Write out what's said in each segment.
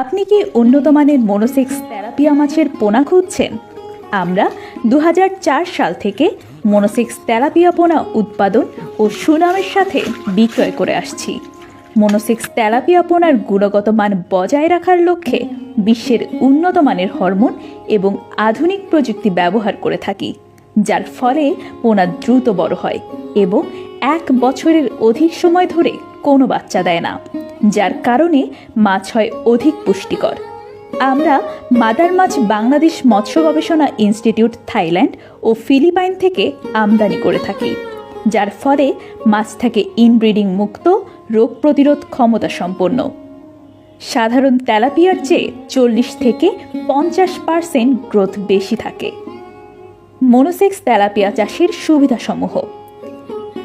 আপনি কি উন্নত মানের মনোসেক্স তেলাপিয়া মাছের পোনা খুঁজছেন? আমরা 2004 সাল থেকে মনোসেক্স তেলাপিয়া পোনা উৎপাদন ও সুনামের সাথে বিক্রয় করে আসছি। মনোসেক্স তেলাপিয়া পোনার গুণগত মান বজায় রাখার লক্ষ্যে বিশ্বের উন্নত মানের হরমোন এবং আধুনিক প্রযুক্তি ব্যবহার করে থাকি, যার ফলে পোনা দ্রুত বড় হয় এবং 1 বছরের অধিক সময় ধরে কোনো বাচ্চা দেয় না, যার কারণে মাছ হয় অধিক পুষ্টিকর। আমরা মাদার মাছ বাংলাদেশ মৎস্য গবেষণা ইনস্টিটিউট, থাইল্যান্ড ও ফিলিপাইন থেকে আমদানি করে থাকি, যার ফলে মাছ থাকে ইনব্রিডিং মুক্ত, রোগ প্রতিরোধ ক্ষমতা সম্পন্ন। সাধারণ তেলাপিয়ার চেয়ে 40 থেকে 50% গ্রোথ বেশি থাকে। মনোসেক্স তেলাপিয়া চাষের সুবিধাসমূহ: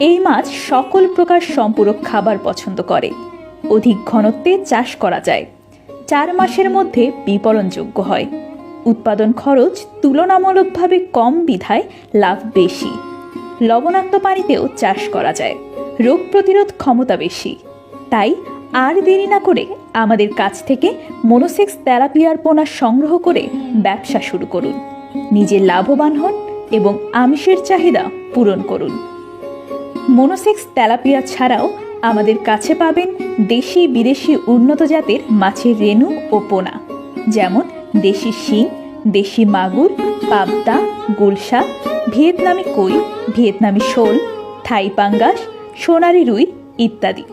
এই মাছ সকল প্রকার সম্পূরক খাবার পছন্দ করে। অধিক ঘনত্বে চাষ করা যায়। 4 মাসের মধ্যে বিপণনযোগ্য হয়। উৎপাদন খরচ তুলনামূলকভাবে কম বিধায় লাভ বেশি। লবণাক্ত পানিতেও চাষ করা যায়। রোগ প্রতিরোধ ক্ষমতা বেশি। তাই আর দেরি না করে আমাদের কাছ থেকে মনোসেক্স তেলাপিয়ার পোনা সংগ্রহ করে ব্যবসা শুরু করুন। নিজে লাভবান হন এবং আমিষের চাহিদা পূরণ করুন। মনোসেক্স তেলাপিয়া ছাড়াও আমাদের কাছে পাবেন দেশি বিদেশি উন্নত জাতের মাছের রেণু ও পোনা, যেমন দেশি শিং, দেশি মাগুর, পাবদা, গুলশা, ভিয়েতনামি কই, ভিয়েতনামি শোল, থাই পাঙ্গাস, সোনালী রুই ইত্যাদি।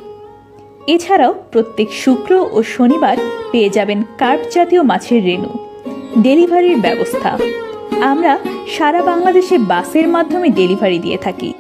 এছাড়াও প্রত্যেক শুক্র ও শনিবার পেয়ে যাবেন কার্প জাতীয় মাছের রেণু। ডেলিভারির ব্যবস্থা: আমরা সারা বাংলাদেশে বাসের মাধ্যমে ডেলিভারি দিয়ে থাকি।